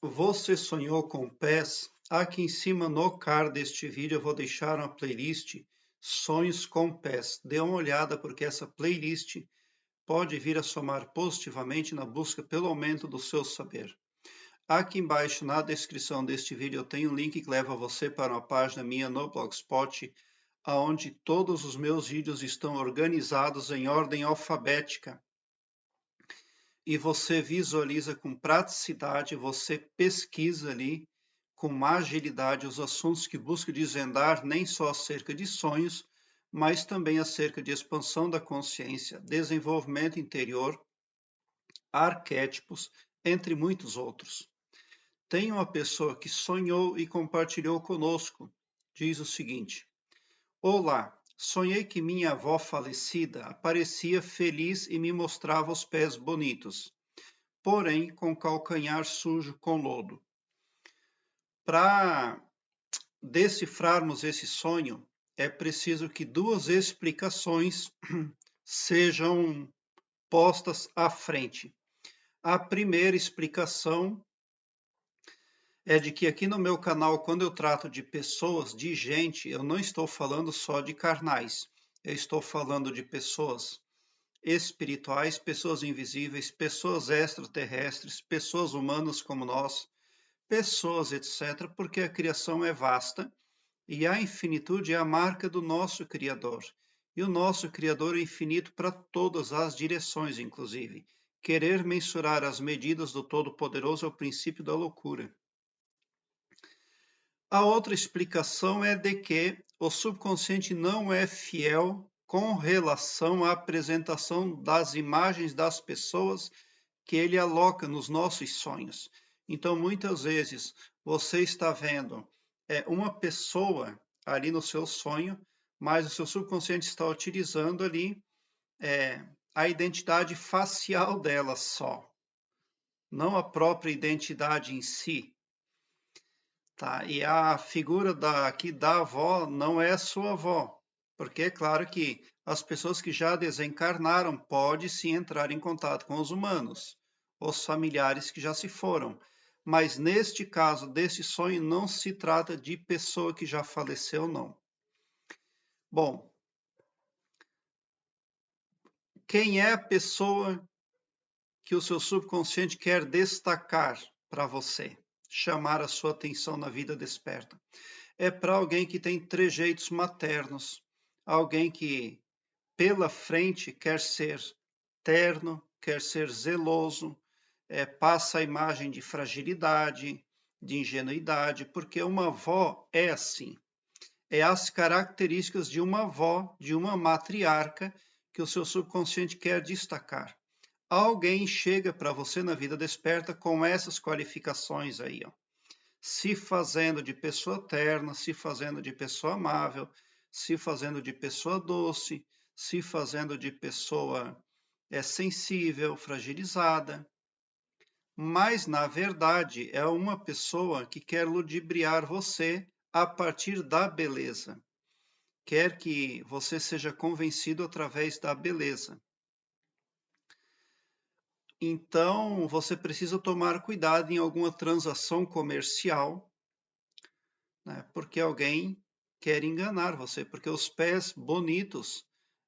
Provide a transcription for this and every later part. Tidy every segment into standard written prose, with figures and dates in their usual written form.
Você sonhou com pés? Aqui em cima no card deste vídeo eu vou deixar uma playlist Sonhos com Pés. Dê uma olhada porque essa playlist pode vir a somar positivamente na busca pelo aumento do seu saber. Aqui embaixo na descrição deste vídeo eu tenho um link que leva você para uma página minha no Blogspot, onde todos os meus vídeos estão organizados em ordem alfabética. E você visualiza com praticidade, você pesquisa ali com agilidade os assuntos que busca desvendar, nem só acerca de sonhos, mas também acerca de expansão da consciência, desenvolvimento interior, arquétipos, entre muitos outros. Tem uma pessoa que sonhou e compartilhou conosco. Diz o seguinte: Olá, sonhei que minha avó falecida aparecia feliz e me mostrava os pés bonitos, porém com calcanhar sujo com lodo. Para decifrarmos esse sonho, é preciso que duas explicações sejam postas à frente. A primeira explicação é de que aqui no meu canal, quando eu trato de pessoas, de gente, eu não estou falando só de carnais. Eu estou falando de pessoas espirituais, pessoas invisíveis, pessoas extraterrestres, pessoas humanas como nós, pessoas, etc., porque a criação é vasta e a infinitude é a marca do nosso Criador. E o nosso Criador é infinito para todas as direções, inclusive. Querer mensurar as medidas do Todo-Poderoso é o princípio da loucura. A outra explicação é de que o subconsciente não é fiel com relação à apresentação das imagens das pessoas que ele aloca nos nossos sonhos. Então, muitas vezes, você está vendo uma pessoa ali no seu sonho, mas o seu subconsciente está utilizando ali a identidade facial dela só, não a própria identidade em si. Tá? E a figura aqui da avó não é sua avó, porque é claro que as pessoas que já desencarnaram podem sim entrar em contato com os humanos, os familiares que já se foram. Mas neste caso, desse sonho, não se trata de pessoa que já faleceu, não. Bom, quem é a pessoa que o seu subconsciente quer destacar para você, chamar a sua atenção na vida desperta? É para alguém que tem trejeitos maternos, alguém que pela frente quer ser terno, quer ser zeloso, passa a imagem de fragilidade, de ingenuidade, porque uma avó é assim. É as características de uma avó, de uma matriarca, que o seu subconsciente quer destacar. Alguém chega para você na vida desperta com essas qualificações aí, ó. Se fazendo de pessoa terna, se fazendo de pessoa amável, se fazendo de pessoa doce, se fazendo de pessoa sensível, fragilizada. Mas, na verdade, é uma pessoa que quer ludibriar você a partir da beleza. Quer que você seja convencido através da beleza. Então, você precisa tomar cuidado em alguma transação comercial, né? Porque alguém quer enganar você, porque os pés bonitos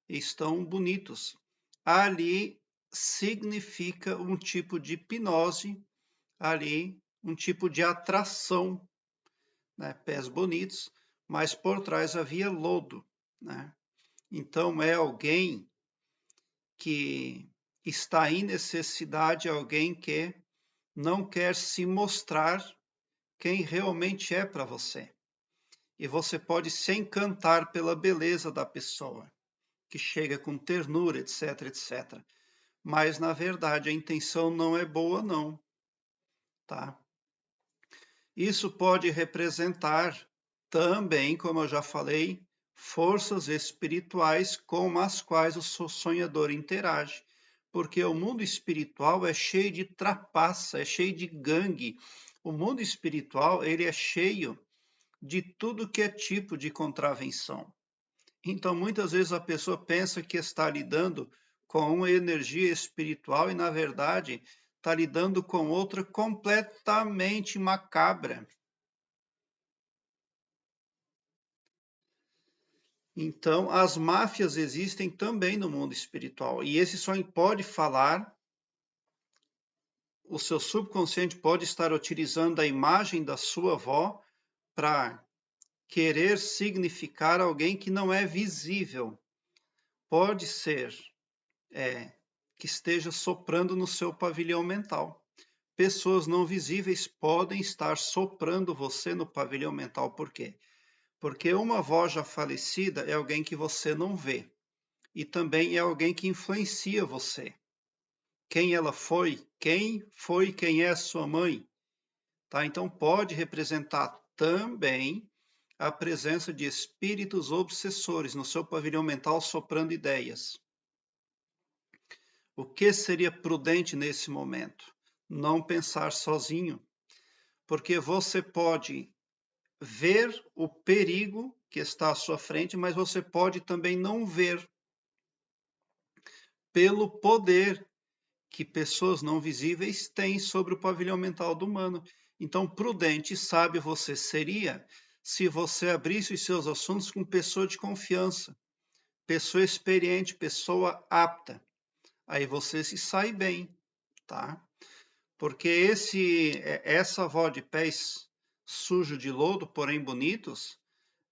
estão bonitos. Ali significa um tipo de hipnose, ali um tipo de atração, né? Pés bonitos, mas por trás havia lodo, né? Então é alguém que está em necessidade, alguém que não quer se mostrar quem realmente é para você. E você pode se encantar pela beleza da pessoa, que chega com ternura, etc, etc. Mas, na verdade, a intenção não é boa, não. Tá? Isso pode representar também, como eu já falei, forças espirituais com as quais o sonhador interage. Porque o mundo espiritual é cheio de trapaça, é cheio de gangue. O mundo espiritual ele é cheio de tudo que é tipo de contravenção. Então, muitas vezes a pessoa pensa que está lidando com uma energia espiritual e, na verdade, está lidando com outra completamente macabra. Então, as máfias existem também no mundo espiritual. E esse sonho pode falar, o seu subconsciente pode estar utilizando a imagem da sua avó para querer significar alguém que não é visível. Pode ser que esteja soprando no seu pavilhão mental. Pessoas não visíveis podem estar soprando você no pavilhão mental. Por quê? Porque uma avó já falecida é alguém que você não vê. E também é alguém que influencia você. Quem ela foi, quem é a sua mãe. Tá? Então pode representar também a presença de espíritos obsessores no seu pavilhão mental soprando ideias. O que seria prudente nesse momento? Não pensar sozinho, porque você pode ver o perigo que está à sua frente, mas você pode também não ver pelo poder que pessoas não visíveis têm sobre o pavilhão mental do humano. Então, prudente e sábio você seria se você abrisse os seus assuntos com pessoa de confiança, pessoa experiente, pessoa apta. Aí você se sai bem, tá? Porque essa avó de pés sujo de lodo, porém bonitos,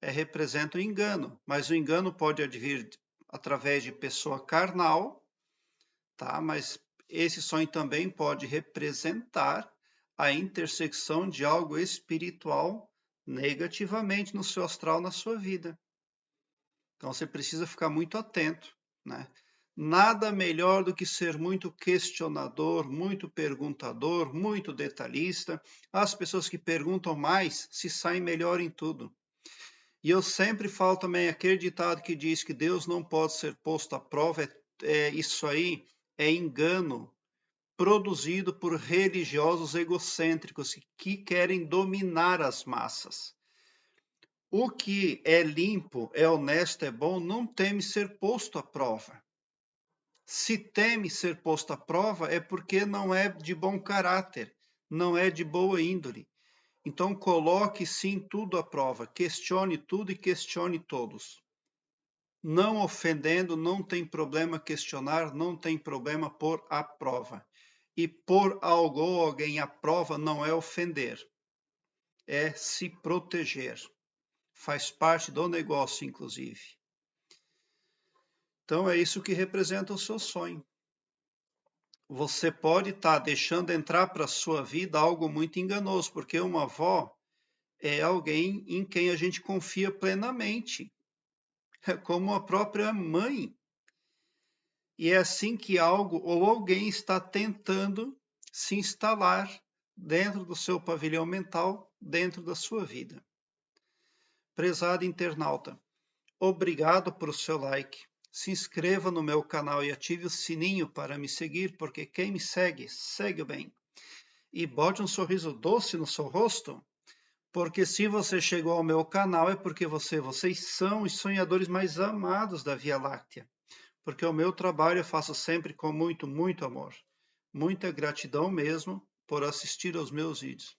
representa o engano. Mas o engano pode advir através de pessoa carnal, tá? Mas esse sonho também pode representar a intersecção de algo espiritual negativamente no seu astral, na sua vida. Então você precisa ficar muito atento, né? Nada melhor do que ser muito questionador, muito perguntador, muito detalhista. As pessoas que perguntam mais se saem melhor em tudo. E eu sempre falo também aquele ditado que diz que Deus não pode ser posto à prova. Isso aí é engano produzido por religiosos egocêntricos que querem dominar as massas. O que é limpo, é honesto, é bom, não teme ser posto à prova. Se teme ser posto à prova, é porque não é de bom caráter, não é de boa índole. Então, coloque sim tudo à prova, questione tudo e questione todos. Não ofendendo, não tem problema questionar, não tem problema pôr à prova. E pôr algo ou alguém à prova não é ofender, é se proteger. Faz parte do negócio, inclusive. Então, é isso que representa o seu sonho. Você pode estar deixando entrar para a sua vida algo muito enganoso, porque uma avó é alguém em quem a gente confia plenamente, é como a própria mãe. E é assim que algo ou alguém está tentando se instalar dentro do seu pavilhão mental, dentro da sua vida. Prezado internauta, obrigado por seu like. Se inscreva no meu canal e ative o sininho para me seguir, porque quem me segue, segue o bem. E bote um sorriso doce no seu rosto, porque se você chegou ao meu canal é porque vocês são os sonhadores mais amados da Via Láctea. Porque o meu trabalho eu faço sempre com muito, muito amor. Muita gratidão mesmo por assistir aos meus vídeos.